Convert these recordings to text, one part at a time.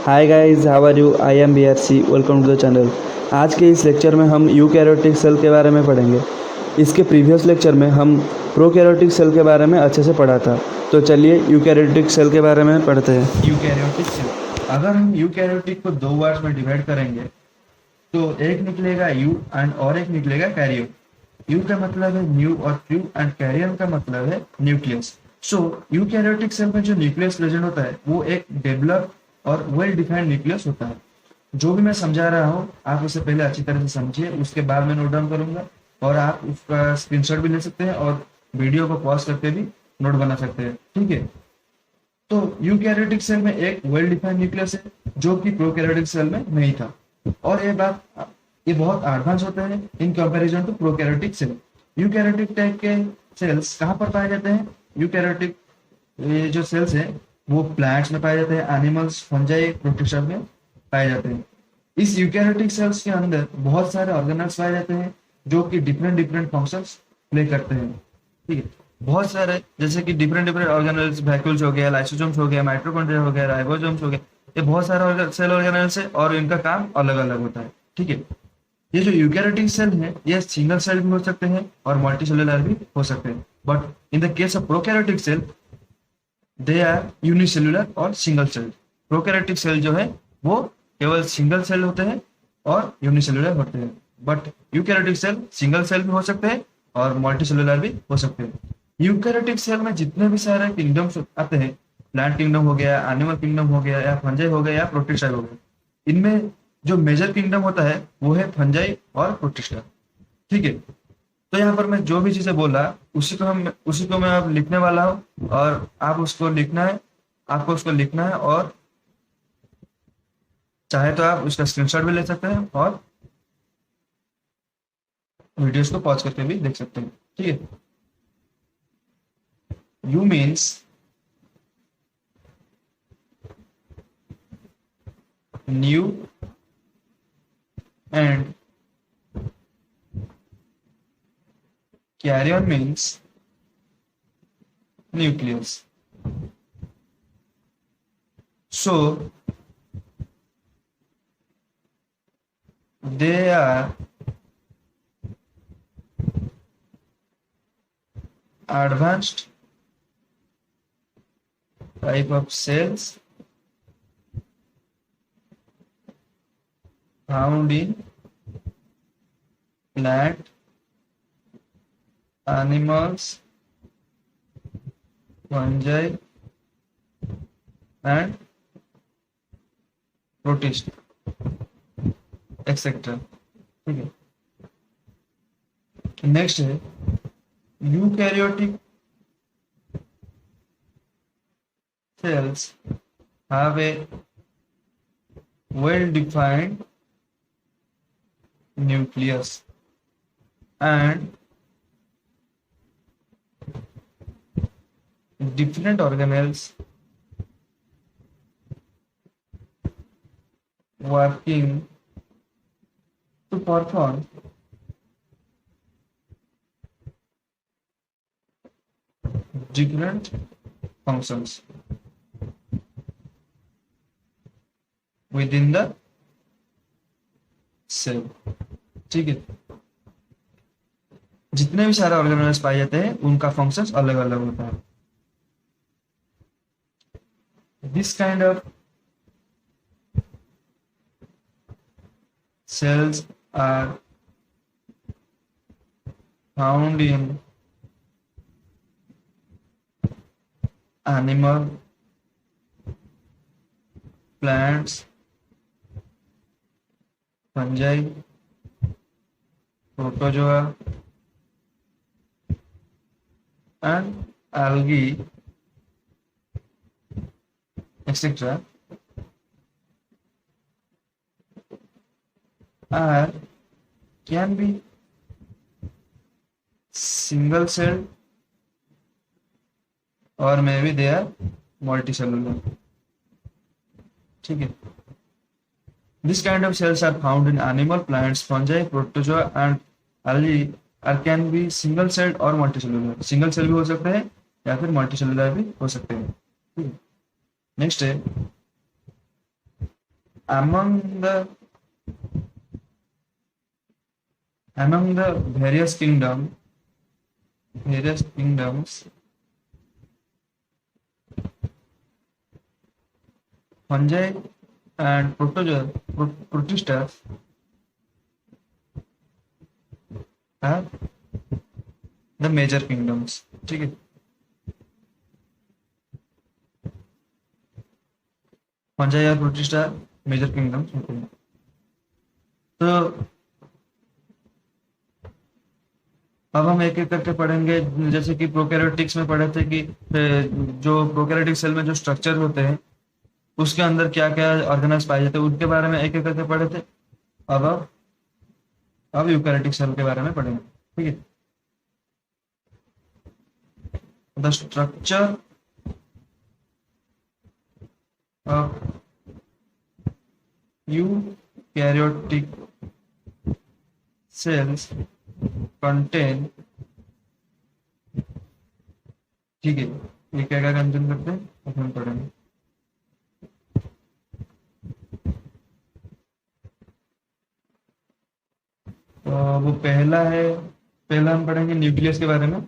Hi guys, how are you? I am BRC, welcome to the channel. आज के इस lecture में हम यूकैरियोटिक सेल के बारे में पढ़ेंगे। इसके प्रीवियस लेक्चर में हम प्रोकैरियोटिक सेल के बारे में अच्छे से पढ़ा था। तो चलिए यूकैरियोटिक सेल के बारे में पढ़ते हैं। Eukaryotic cell. अगर हम यूकैरियोटिक को दो वर्ड्स में डिवाइड करेंगे तो एक निकलेगा यू एंड और एक निकलेगा कैरियो। यू का मतलब है न्यू और ट्रू एंड कैरियन का मतलब है न्यूक्लियस। सो यूकैरियोटिक सेल में जो न्यूक्लियस प्रेजेंट होता है वो एक डेवलप और वेल डिफाइंड न्यूक्लियस होता है। जो भी मैं समझा रहा हूँ आप उसे पहले अच्छी तरह से समझिए, उसके बाद मैं नोट डाउन करूंगा और आप उसका स्क्रीनशॉट भी ले सकते हैं और वीडियो को पॉज करके भी नोट बना सकते हैं। ठीक है, तो यूकैरियोटिक सेल में एक वेल डिफाइंड न्यूक्लियस है जो कि प्रोकैरियोटिक सेल में नहीं था। और ये बहुत एडवांस होते हैं in comparison to prokaryotic cell. Eukaryotic type के सेल्स कहाँ पर पाए जाते हैं? यूकैरियोटिक ये जो सेल्स हैं वो प्लांट्स में पाए जाते हैं, एनिमल्स, फंजाई, प्रोटिस्टा में पाए जाते हैं। इस यूकैरियोटिक सेल्स के अंदर बहुत सारे ऑर्गेनल्स पाए जाते हैं जो कि डिफरेंट डिफरेंट फंक्शंस प्ले करते हैं। ठीक है, बहुत सारे जैसे कि डिफरेंट डिफरेंट ऑर्गेनल्स, वैक्यूल्स हो गया, लाइसोसोम्स हो गया, माइटोकॉन्ड्रिया हो गया, राइबोसोम्स हो गया, ये बहुत सारे सेल ऑर्गेनल्स है और इनका काम अलग अलग होता है। ठीक है, ये जो यूकैरियोटिक सेल है ये सिंगल सेल भी हो सकते हैं और मल्टीसेलुलर भी हो सकते हैं, but in the case of prokaryotic cell they are unicellular और सिंगल सेल। प्रोकैरियोटिक सेल जो है वो केवल सिंगल सेल होते हैं और यूनिसेलुलर होते हैं, but eukaryotic cell single cell भी हो सकते हैं और मल्टीसेलुलर भी हो सकते हैं। यूकैरियोटिक सेल में जितने भी सारे किंगडम्स आते हैं, प्लांट किंगडम हो गया, एनिमल किंगडम हो गया, या फंजाई हो गया, या प्रोटिस्टा हो गया, इनमें जो मेजर किंगडम होता है वो है फंजाई और प्रोटिस्टा। ठीक है, तो यहाँ पर मैं जो भी चीजें बोला उसी को मैं अब लिखने वाला हूँ और आप उसको लिखना है, आपको उसको लिखना है और चाहे तो आप उसका स्क्रीनशॉट भी ले सकते हैं और वीडियोस को पॉज करके भी देख सकते हैं। ठीक है, you means new and carrion means nucleus. So they are advanced type of cells found in plant, animals, fungi and protist etc. ठीक है, नेक्स्ट है eukaryotic cells have a well defined nucleus and different organelles working to perform different functions within the cell। ठीक है, जितने भी सारे organelles पाए जाते हैं उनका फंक्शंस अलग अलग होता है। This kind of cells are found in animal, plants, fungi, protozoa and algae etc. are can be single cell or maybe they are multicellular। ठीक है, this kind of cells are found in animal, plants, fungi, protozoa and algae are can be single celled और multicellular। Single cell भी हो सकते हैं या फिर multicellular भी हो सकते हैं। नेक्स्ट है among the various kingdoms, fungi and protistas are the major kingdoms. ठीक है, फंजाई और प्रोटिस्टा मेजर किंगडम्स होते हैं। तो अब हम एक एक करके पढ़ेंगे, जैसे कि प्रोकैरियोटिक्स में पढ़े थे कि जो प्रोकैरियोटिक सेल में जो स्ट्रक्चर होते हैं उसके अंदर क्या क्या ऑर्गेनाइज पाए जाते हैं, उनके बारे में एक एक करके पढ़े थे। अब यूकैरियोटिक सेल के बारे में पढ़ेंगे। ठीक है, the structure of eukaryotic cells contain, ठीक है, ये क्या क्या कंटेन करते हैं अब हम पढ़ेंगे। तो वो पहला हम पढ़ेंगे न्यूक्लियस के बारे में।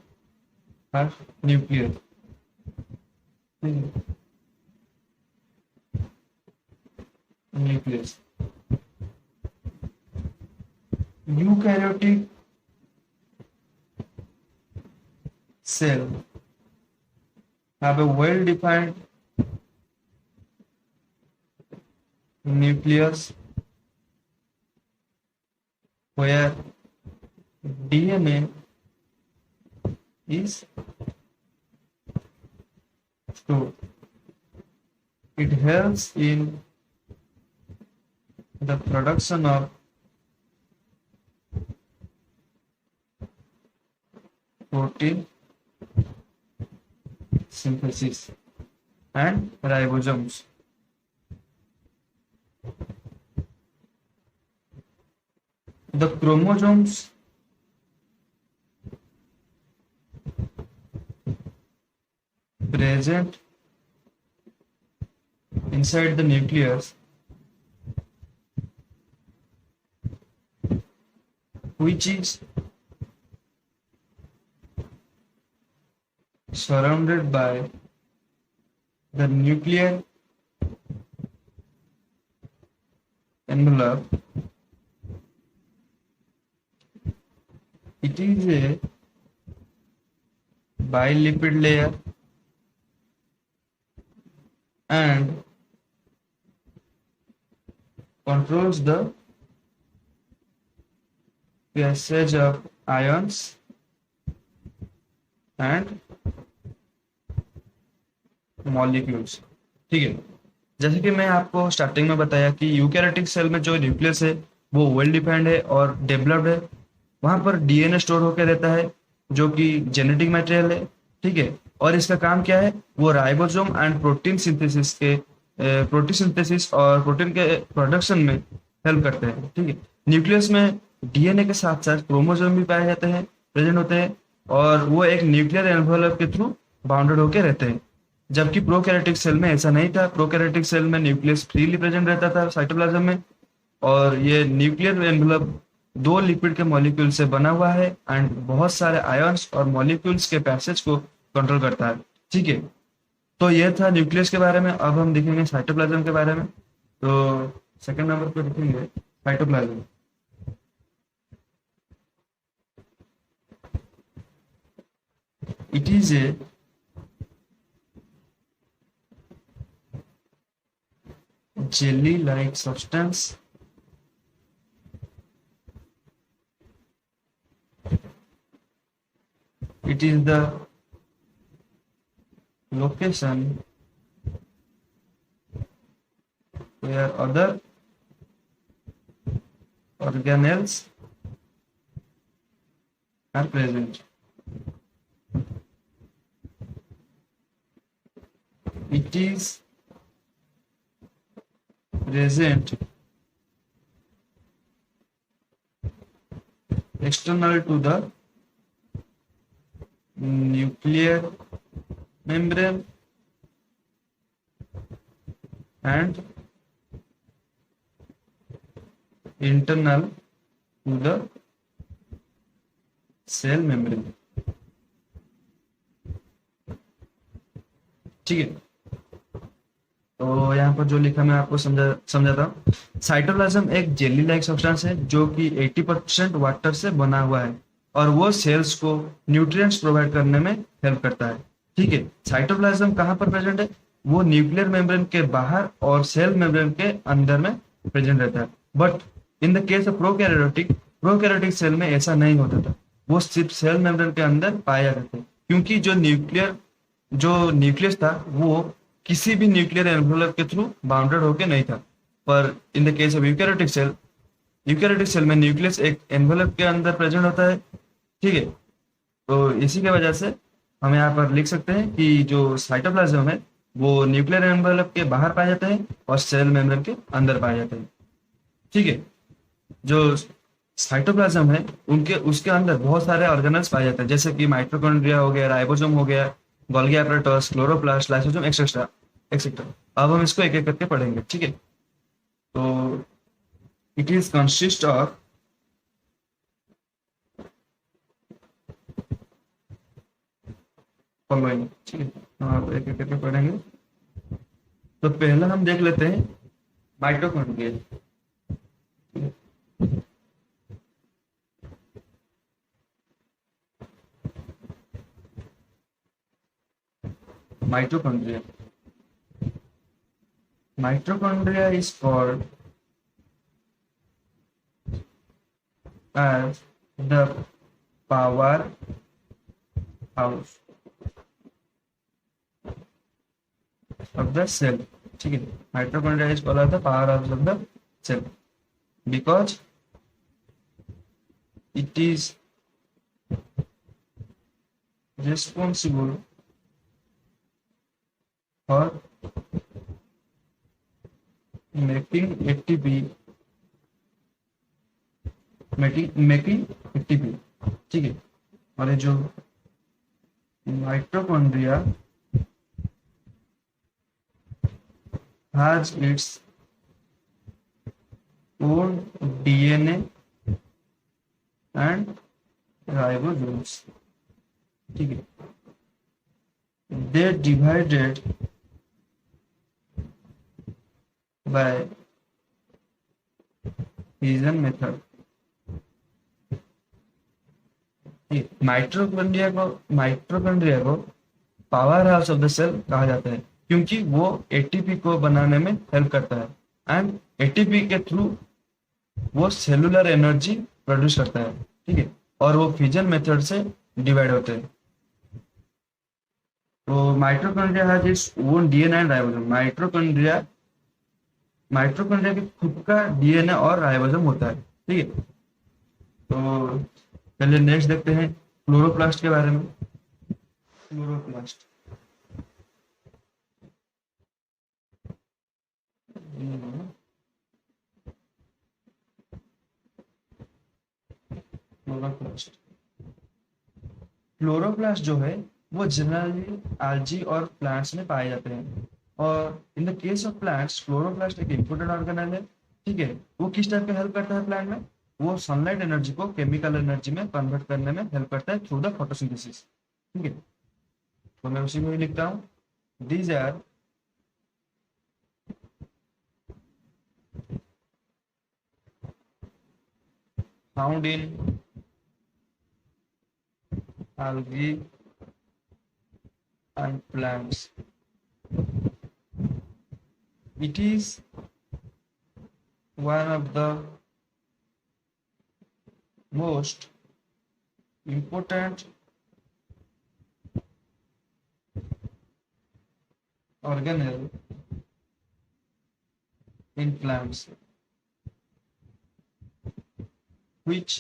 हाँ, न्यूक्लियस, ठीक है, nucleus. Eukaryotic cell have a well-defined nucleus where DNA is stored. It helps in the production of protein synthesis and ribosomes. The chromosomes present inside the nucleus, which is surrounded by the nuclear envelope. It is a bilipid layer and controls the passage of ions and molecules. ठीक है, जैसे कि मैं आपको starting में बताया कि eukaryotic cell में जो न्यूक्लियस है वो वेल डिफाइंड है और डेवलप्ड है। वहां पर डीएनए स्टोर होकर रहता है जो कि जेनेटिक मटेरियल है। ठीक है, और इसका काम क्या है, वो राइबोसोम एंड प्रोटीन सिंथेसिस और प्रोटीन के प्रोडक्शन में हेल्प करते हैं। ठीक है, न्यूक्लियस में डीएनए के साथ साथ क्रोमोसोम भी पाए जाते हैं, प्रेजेंट होते हैं, और वो एक न्यूक्लियर एनवेलप के थ्रू बाउंडेड होकर रहते हैं। जबकि प्रोकैरियोटिक सेल में ऐसा नहीं था। प्रोकैरियोटिक सेल में न्यूक्लियस फ्रीली प्रेजेंट रहता था साइटोप्लाज्म में, और ये न्यूक्लियर एनवेलप 2 लिपिड के मॉलिक्यूल से बना हुआ है एंड बहुत सारे आयंस और मॉलिक्यूल्स के पैसेज को कंट्रोल करता है। ठीक है, तो ये था न्यूक्लियस के बारे में। अब हम देखेंगे साइटोप्लाज्म के बारे में। तो सेकंड नंबर पर देखेंगे cytoplasm. It is A jelly-like substance it is the location where other organelles are present. It is present external to the nuclear membrane and internal to the cell membrane. ठीक है, तो यहाँ पर जो लिखा मैं आपको समझाता हूँ। साइटोप्लाज्म एक जेली लाइक सब्सटेंस है जो कि 80% वाटर से बना हुआ है और वो सेल्स को न्यूट्रिएंट्स प्रोवाइड करने में हेल्प करता है। ठीक है, साइटोप्लाज्म कहाँ पर प्रेजेंट है? वो न्यूक्लियर मेम्ब्रेन के बाहर और सेल मेम्ब्रेन के अंदर में प्रेजेंट रहता है। But in the case of prokaryotic cell में ऐसा नहीं होता था, वो सिर्फ सेल मेम्ब्रेन के अंदर पाया जाता है, क्योंकि जो न्यूक्लियस था वो किसी भी न्यूक्लियर एनवेलप के थ्रू बाउंडेड होके नहीं था। पर in the case of eukaryotic cell में न्यूक्लियस एक एनवेलप के अंदर प्रेजेंट होता है। ठीक है, तो इसी के वजह से हम यहाँ पर लिख सकते हैं कि जो साइटोप्लाज्म है वो न्यूक्लियर एनवेलप के बाहर पाए जाते हैं और सेल मेम्ब्रेन के अंदर पाए जाते हैं। ठीक है, जो साइटोप्लाज्म है उनके उसके अंदर बहुत सारे ऑर्गेनल्स पाए जाते हैं, जैसे कि माइटोकॉन्ड्रिया हो गया, राइबोसोम हो गया, Golgi apparatus, chloroplast, lysosome etcetera etcetera. अब हम इसको एक एक करके पढ़ेंगे। ठीक है, तो it is consist of following. ठीक है, आप एक एक करके पढ़ेंगे। तो पहला हम देख लेते हैं mitochondria. Mitochondria. Mitochondria is called as the powerhouse of the cell. ठीक है, mitochondria is called as the powerhouse of the cell because it is responsible for making ATP, making ATP। ठीक है, और ये जो mitochondria has its own DNA and ribosomes। ठीक है, they divided by fission method। Mitochondria को power house of the cell कहा जाता है क्योंकि वो एटीपी को बनाने में हेल्प करता है एंड एटीपी के थ्रू वो सेलुलर एनर्जी प्रोड्यूस करता है। ठीक है, और वो फिजन मेथड से डिवाइड होते हैं। तो mitochondria has its own DNA and ribosome. Mitochondria की खुद का डीएनए और राइबोसोम होता है। ठीक है, तो चलिए नेक्स्ट देखते हैं क्लोरोप्लास्ट के बारे में। क्लोरोप्लास्ट क्लोरोप्लास्ट क्लोरोप्लास्ट जो है वो जनरली algae और प्लांट्स में पाए जाते हैं और इन the case of plants chloroplast एक इंपॉर्टेंट ऑर्गेनेल है। ठीक है, वो किस टाइप का हेल्प करता है प्लांट में? वो सनलाइट एनर्जी को केमिकल एनर्जी में कन्वर्ट करने में हेल्प करता है थ्रू द फोटोसिंथेसिस। ठीक है, तो मैं उसी में ही लिखता हूँ, these are found in algae and plants। It is one of the most important organelle in plants, which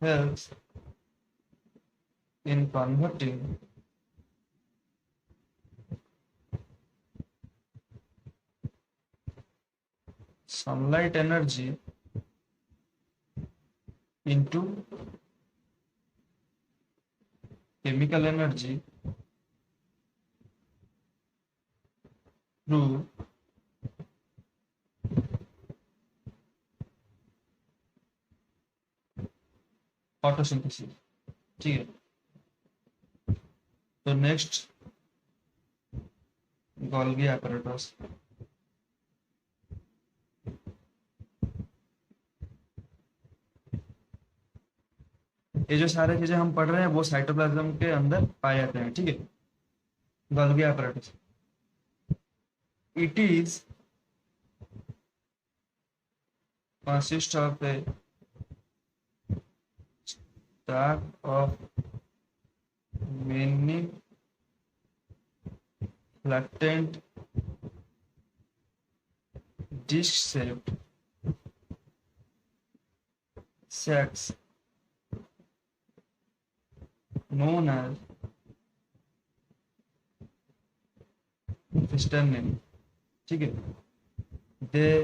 helps in converting sunlight energy into chemical energy through photosynthesis. ठीक है, तो नेक्स्ट गोल्गी apparatus। ये जो सारे चीजें हम पढ़ रहे हैं वो साइटोप्लाज्म के अंदर पाए जाते हैं। ठीक है, Golgi apparatus, it is consist of a stack of many flattened disc-shaped sacs known as cisternae। ठीक है, they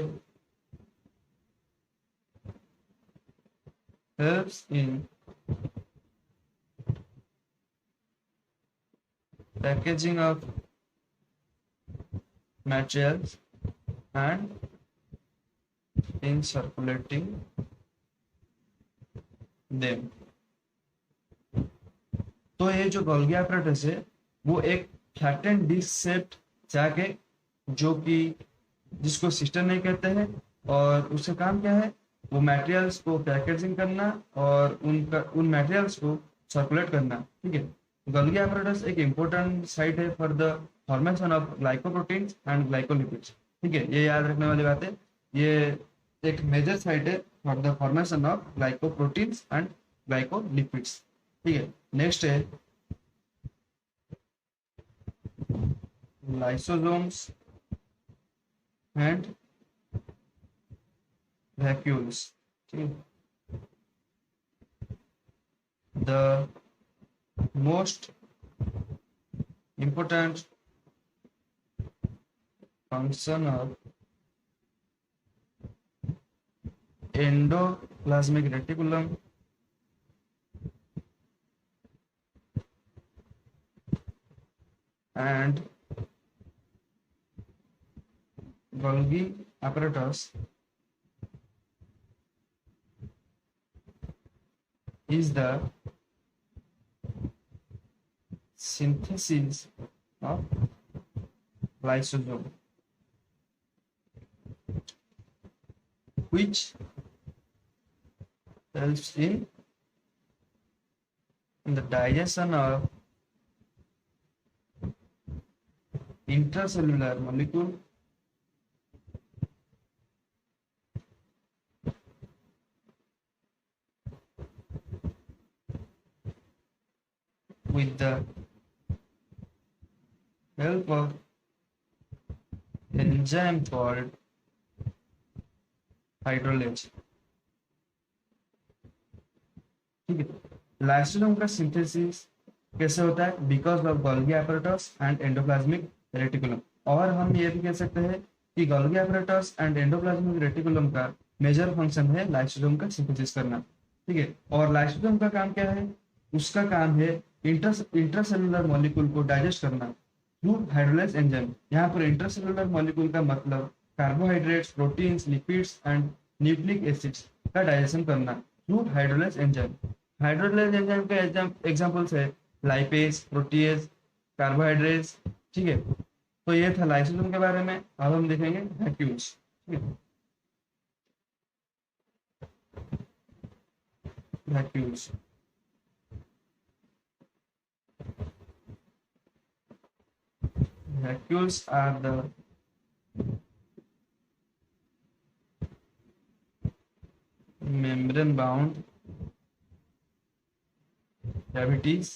helps in packaging of materials and in circulating them। तो ये जो गोल्गी apparatus है वो एक फ्लैटेंड डिस्क शेप्ड सैक है जो कि जिसको सिस्टर नहीं कहते हैं, और उसका काम क्या है, वो मटेरियल्स को पैकेजिंग करना और उन मटेरियल्स को सर्कुलेट करना। ठीक है, गोल्गी apparatus एक इम्पोर्टेंट साइट है for the formation of glycoproteins and glycolipids. ठीक है, ये याद रखने वाली बात है, ये एक मेजर साइट है for the formation of glycoproteins and glycolipids. ठीक है, नेक्स्ट है lysosomes and vacuoles। ठीक है, the most important function of endoplasmic reticulum and Golgi apparatus is the synthesis of lysosome, which helps in the digestion of intracellular molecule with the help of enzyme called hydrolase। ठीक है, lysosome का synthesis कैसे होता है, because of Golgi apparatus and endoplasmic reticulum. और हम ये भी कह सकते हैं कि Golgi apparatus and endoplasmic reticulum का मेजर फंक्शन है लाइसोसोम का सिंथेसिस करना। ठीक है, और लाइसोसोम का काम क्या है, उसका काम है इंट्रासेलुलर मॉलिक्यूल को डाइजेस्ट करना थ्रू हाइड्रोलाइज एंजाइम। यहाँ पर इंट्रासेलुलर मॉलिक्यूल का मतलब carbohydrates, proteins, lipids and nucleic acids का डाइजेशन करना through hydrolyse enzyme. Hydrolyse enzyme के एग्जांपल्स है लाइपेज, प्रोटीएज, कार्बोहाइड्रेट्स। ठीक है, तो ये था लाइसोसोम के बारे में। अब हम देखेंगे वैक्यूल्स। ठीक है, vacuoles vacuoles are the membrane bound cavities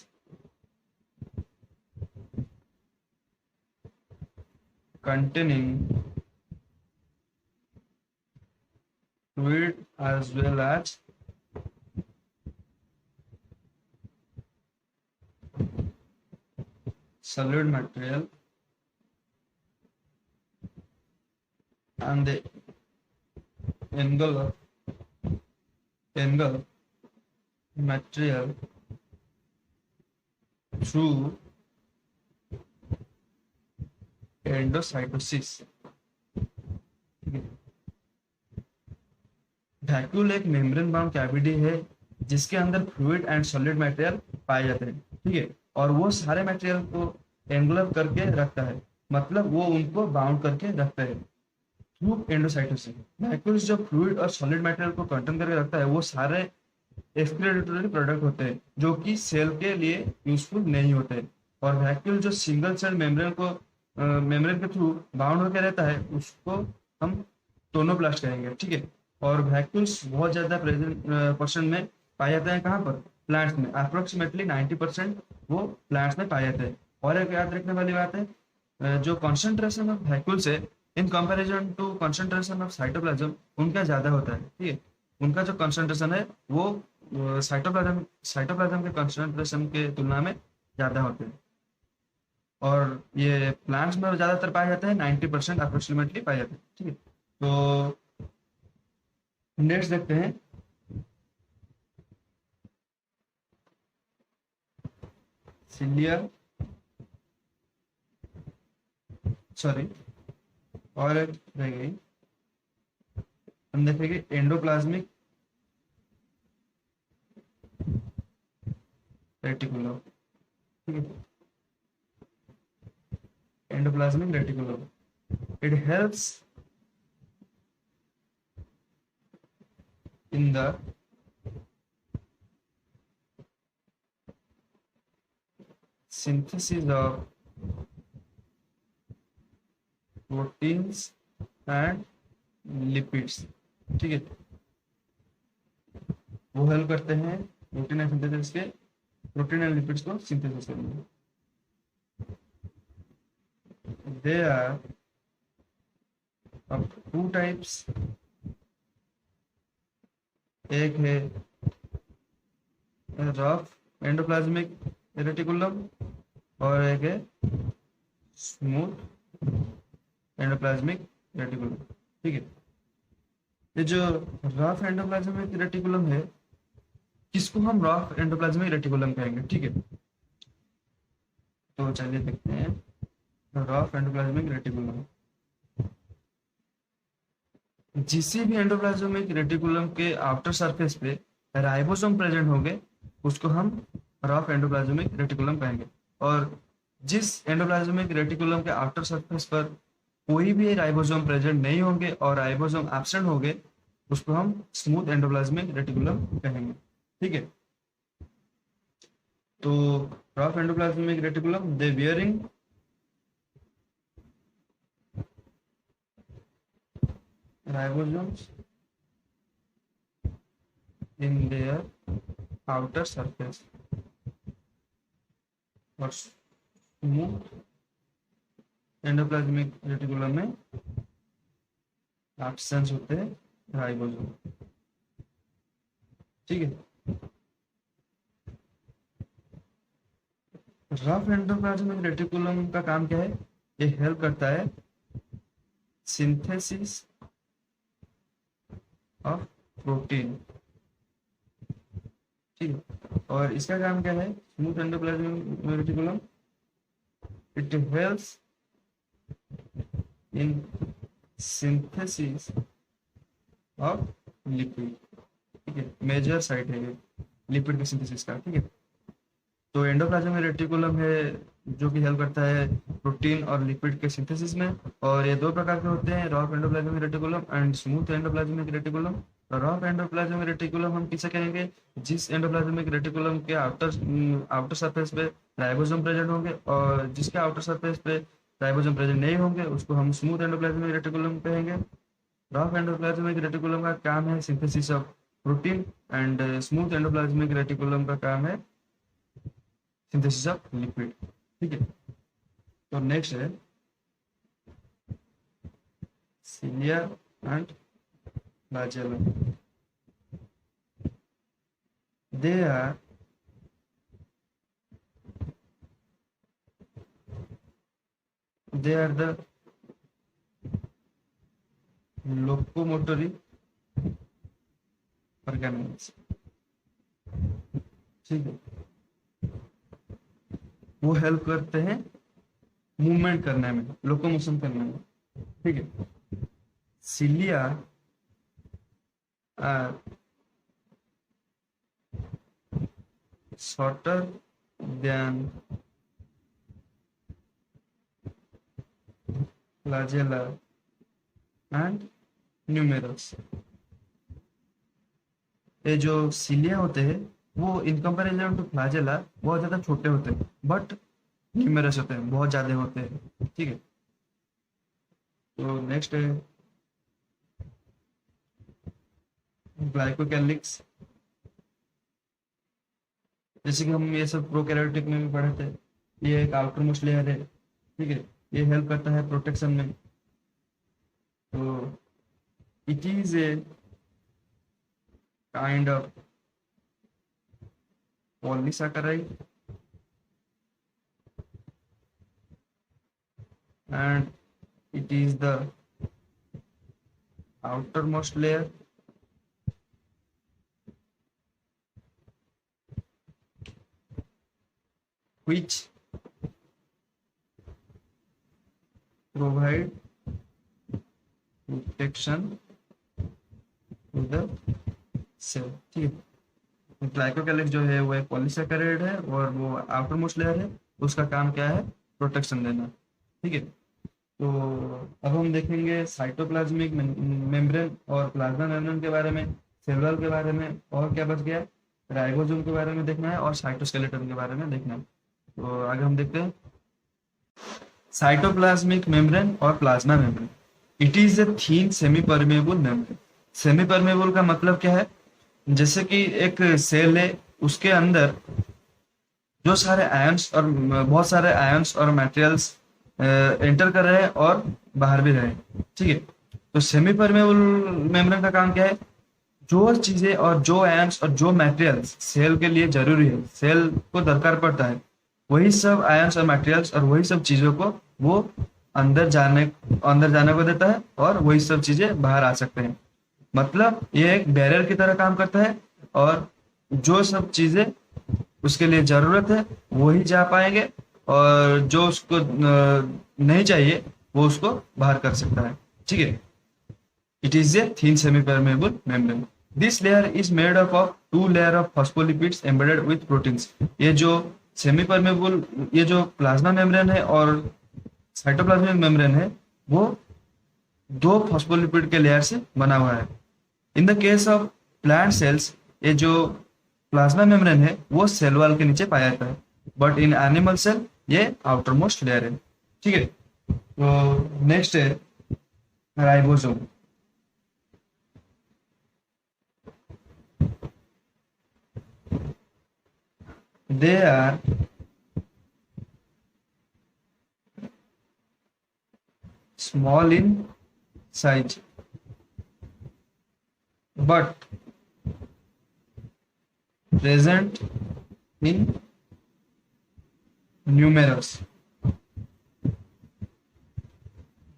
containing fluid as well as solid material and the engulf material through endocytosis. Vacuole एक मेम्ब्रेन बाउंड कैविटी है जिसके अंदर फ्लूइड एंड सॉलिड मटेरियल पाए जाते हैं, ठीक है, और वो सारे मटेरियल को एंगुलर करके रखता है, मतलब वो उनको बाउंड करके रखता है थ्रू एंडोसाइटोसिस। वैक्यूल्स जो फ्लूइड और सॉलिड मटेरियल को कंटेन करके रखता है वो सारे एक्सक्रीटरी प्रोडक्ट होते हैं जो कि सेल के लिए यूजफुल नहीं होते हैं। और वैक्यूल जो सिंगल सेल मेम्ब्रेन को मेम्ब्रेन के थ्रू बाउंड होकर रहता है उसको हम टोनोप्लास्ट कहेंगे, ठीक है। और वैक्यूल्स बहुत ज्यादा प्रेजेंट परसेंट में पाए जाते हैं, कहाँ पर? प्लांट्स में। अप्रोक्सीमेटली 90% वो प्लांट्स में पाए जाते हैं। और एक याद रखने वाली बात है, जो कॉन्सेंट्रेशन ऑफ वैक्यूल्स है in comparison to concentration of cytoplasm उनका ज्यादा होता है, ठीक है। उनका जो कॉन्सेंट्रेशन है वो साइटोप्लाज्म साइटोप्लाज्म के कॉन्सेंट्रेशन के तुलना में ज्यादा होते हैं। और ये प्लांट्स में ज्यादातर पाए जाते हैं, 90% अप्रोक्सीमेटली पाए जाते हैं, ठीक है। तो नेक्स्ट देखते हैं, सिलिया, सॉरी, और एक रह गई, हम देखेंगे एंडोप्लाज्मिक रेटिकुलम, ठीक है। Endoplasmic reticulum, it helps in the synthesis of proteins and lipids, ठीक है। वो हेल्प करते हैं प्रोटीन एंड सिंथेसिस के, प्रोटीन एंड लिपिड्स को सिंथेसिस करने में। They are of two types, एक है रफ एंडोप्लाज्मिक रेटिकुलम और एक है स्मूथ एंडोप्लाज्मिक रेटिकुलम, ठीक है। ये जो रफ एंडोप्लाज्मिक रेटिकुलम है, किसको हम रफ एंडोप्लाज्मिक रेटिकुलम कहेंगे, ठीक है। तो चलिए देखते हैं रफ एंडोप्लाज्मिक रेटिकुलम। जिस भी एंडोप्लाज्मिक रेटिकुलम के आउटर सरफेस पे राइबोसोम प्रेजेंट होंगे उसको हम रफ एंडोप्लाज्मिक रेटिकुलम कहेंगे। और जिस एंडोप्लाज्मिक रेटिकुलम के आउटर सरफेस पर कोई भी राइबोसोम प्रेजेंट नहीं होंगे और राइबोसोम एब्सेंट होंगे उसको हम स्मूथ एंडोप्लाज्मिक रेटिकुलम कहेंगे, ठीक है। तो rough endoplasmic reticulum they bearing ribosomes in their outer surface और स्मूथ एंडोप्लाज्मिक रेटिकुलम में एब्सेंस होते हैं राइबोसोम, ठीक है। रफ एंडोप्लाज्मिक रेटिकुलम का काम क्या है? ये हेल्प करता है सिंथेसिस ऑफ प्रोटीन, ठीक है। और इसका काम क्या है? Smooth endoplasmic reticulum it helps in synthesis of lipid, ठीक है। मेजर साइट है ये लिपिड के सिंथेसिस का, ठीक है। तो एंडोप्लाज्मिक रेटिकुलम है जो कि हेल्प करता है प्रोटीन और लिपिड के सिंथेसिस में। और ये दो प्रकार के होते हैं, rough endoplasmic reticulum and smooth endoplasmic reticulum. Rough endoplasmic reticulum हम किसे कहेंगे? जिस एंडोप्लाज्मिक रेटिकुलम के आउटर सरफेस पे राइबोसोम प्रेजेंट होंगे और जिसके आउटर सरफेस पे राइबोसोम प्रेजेंट नहीं होंगे उसको हम स्मूथ एंडोप्लाज्मिक रेटिकुलम कहेंगे। रफ एंडोप्लाज्मिक रेटिकुलम का काम है synthesis of protein and smooth endoplasmic reticulum का काम है सिंथेसिस ऑफ लिपिड, ठीक है। तो नेक्स्ट है cilia and flagellum. They are the locomotory organelles, ठीक है। वो हेल्प करते हैं मूवमेंट करने में, लोकोमोशन करने में, ठीक है। Cilia are shorter than flagella and numerous। ये जो सिलिया होते हैं वो इन कंपैरिजन टू फ्लैजेला बहुत ज्यादा छोटे होते हैं, बट न्यूमेरस होते हैं, बहुत ज्यादा होते हैं। ठीक है, तो नेक्स्ट है ग्लाइकोकैलिक्स। जैसे कि हम ये सब प्रोकैरियोटिक में भी पढ़े थे, ये एक आउटर मोस्ट लेयर है। ठीक है, ये हेल्प करता है प्रोटेक्शन में। तो it is a kind of polysaccharide and it is the outermost layer which provide protection to the cell। ठीक है, ग्लाइकोकैलिक्स जो है वो एक पॉलीसैकेराइड है और वो आउटर मोस्ट लेयर है, उसका काम क्या है? प्रोटेक्शन देना। ठीक है, तो अब हम देखेंगे साइटोप्लाज्मिक मेम्ब्रेन और प्लाज्मा मेम्ब्रेन के बारे में, सेलुलर के बारे में, और क्या बच गया? राइबोसोम के बारे में देखना है और साइटोस्केलेटन के बारे में देखना है। तो आगे हम देखते हैं साइटोप्लाज्मिक मेम्ब्रेन और plasma membrane. It is a thin semi permeable membrane. Semi permeable का मतलब क्या है? जैसे कि एक सेल है, उसके अंदर जो सारे आयंस और बहुत सारे आयंस और मटेरियल्स एंटर कर रहे हैं और बाहर भी रहे हैं। ठीक है, तो सेमी परमेबल मेम्ब्रेन का काम क्या है? जो चीजें और जो आयंस और जो मटेरियल्स सेल के लिए जरूरी है, सेल को दरकार पड़ता है, वही सब आयंस और मटेरियल्स और वही सब चीजों को वो अंदर जाने को देता है और वही सब चीजें बाहर आ सकते हैं। मतलब ये एक बैरियर की तरह काम करता है और जो सब चीजें उसके लिए जरूरत है वही जा पाएंगे और जो उसको नहीं चाहिए वो उसको बाहर कर सकता है। ठीक है, it is a thin semi permeable membrane. This layer is made up of two layer of phospholipids embedded with proteins. ये जो सेमी परमेबल, ये जो प्लाज्मा मेम्ब्रेन है और साइटोप्लाज्मिक मेम्ब्रेन है, वो दो फॉस्फोलिपिड के लेयर से बना हुआ है। इन the case of plant cells, ये जो प्लाज्मा मेम्ब्रेन है वो सेल वॉल के नीचे पाया जाता है, बट इन एनिमल सेल ये आउटर मोस्ट लेयर है। ठीक है, तो नेक्स्ट है ribosome. They are small in size but present in numerous।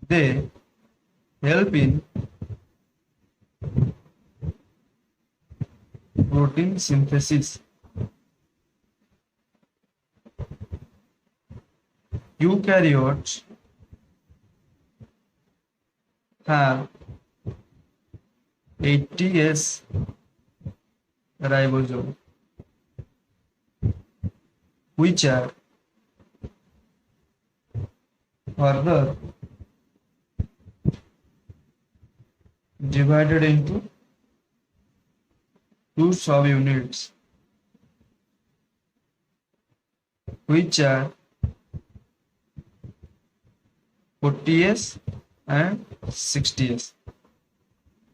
They help in protein synthesis। Eukaryotes have 80s ribosome which are further divided into two subunits which are 40s and 60s।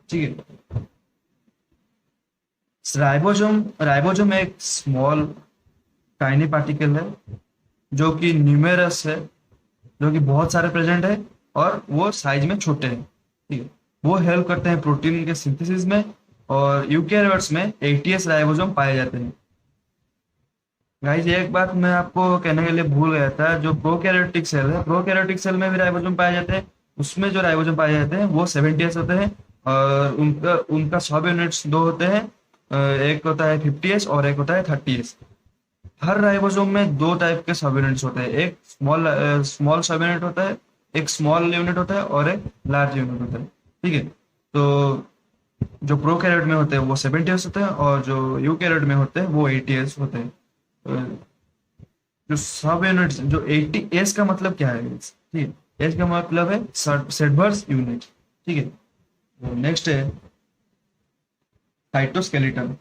ठीक है, ribosome एक small tiny particle है जो कि numerous है, जो कि बहुत सारे प्रेजेंट है और वो साइज में छोटे हैं। ठीक है, वो हेल्प करते हैं प्रोटीन के सिंथेसिस में और यूकेरियोट्स में 80s राइबोसोम पाए जाते हैं। गाइस, एक बात मैं आपको कहने के लिए भूल गया था, जो प्रोकैरियोटिक सेल है, प्रोकैरियोटिक सेल में भी राइबोसोम पाए जाते हैं। उसमें जो राइबोसोम पाए जाते हैं वो 70s होते हैं और उनका सब यूनिट्स दो होते हैं, एक होता है 50s और एक होता है 30s। हर राइबोसोम में दो टाइप के सब यूनिट्स होते हैं, एक स्मॉल सब यूनिट होता है, एक स्मॉल यूनिट होता है और एक लार्ज यूनिट होता है। ठीक है, तो जो प्रोकैरियोट में होते हैं वो 70s होते हैं और जो यूकैरियोट में होते हैं वो 80s होते हैं। जो सब यूनिट जो 80 एस का मतलब क्या है, ठीक है, एस का मतलब है सेडवर्स यूनिट, ठीक है। नेक्स्ट है cytoskeleton.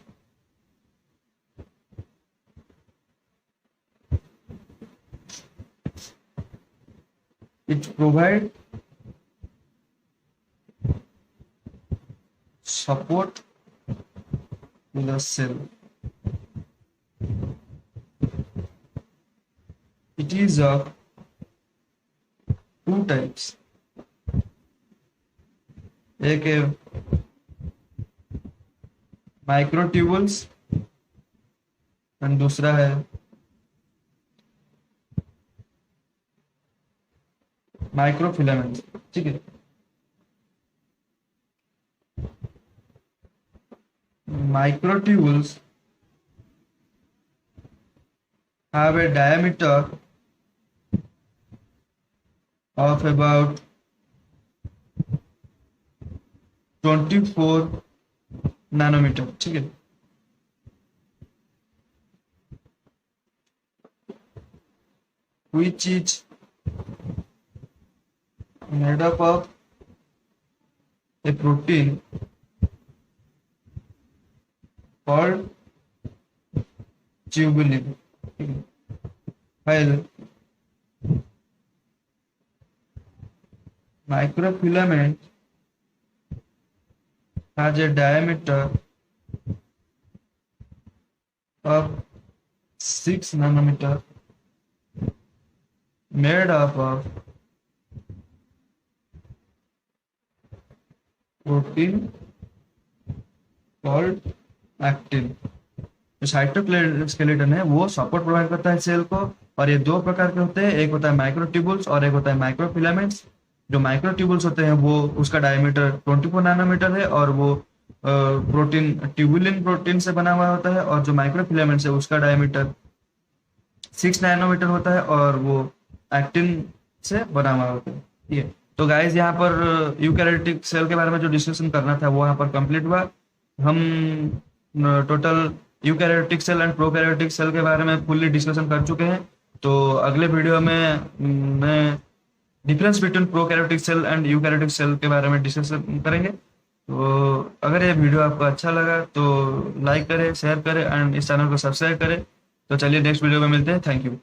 It provide support to the cell. It is of two types. एक है माइक्रोट्यूबल्स और दूसरा है माइक्रोफिलामेंट्स, ठीक है। Microtubules have a diameter of about 24 nanometer, ठीक है। Which is made up of a protein called tubulin. While microfilament has a diameter of 6 nanometer, made up of protein called actin. जो cytoskeleton है वो support provide करता है cell को, और ये दो प्रकार के होते हैं, एक होता है माइक्रोट्यूबुल्स और एक होता है माइक्रोफिलामेंट्स। जो माइक्रोट्यूबुल्स होते हैं वो उसका डायमीटर 24 नैनोमीटर है और वो प्रोटीन ट्यूबुलिन प्रोटीन से बना हुआ होता है, और जो माइक्रोफिलामेंट्स है उसका डायमीटर 6 नैनोमीटर होता है और वो एक्टिन से बना हुआ होता है, ठीक है। तो गाइज यहाँ पर यूकैरियोटिक सेल के बारे में जो डिस्कशन करना था वो यहाँ पर कंप्लीट हुआ। हम total eukaryotic cell and prokaryotic cell के बारे में फुल्ली डिस्कशन कर चुके हैं। तो अगले वीडियो में मैं difference between prokaryotic cell and eukaryotic cell के बारे में डिस्कशन करेंगे। तो अगर ये वीडियो आपको अच्छा लगा तो लाइक करें, शेयर करें एंड इस चैनल को सब्सक्राइब करें। तो चलिए नेक्स्ट वीडियो में मिलते हैं। Thank you.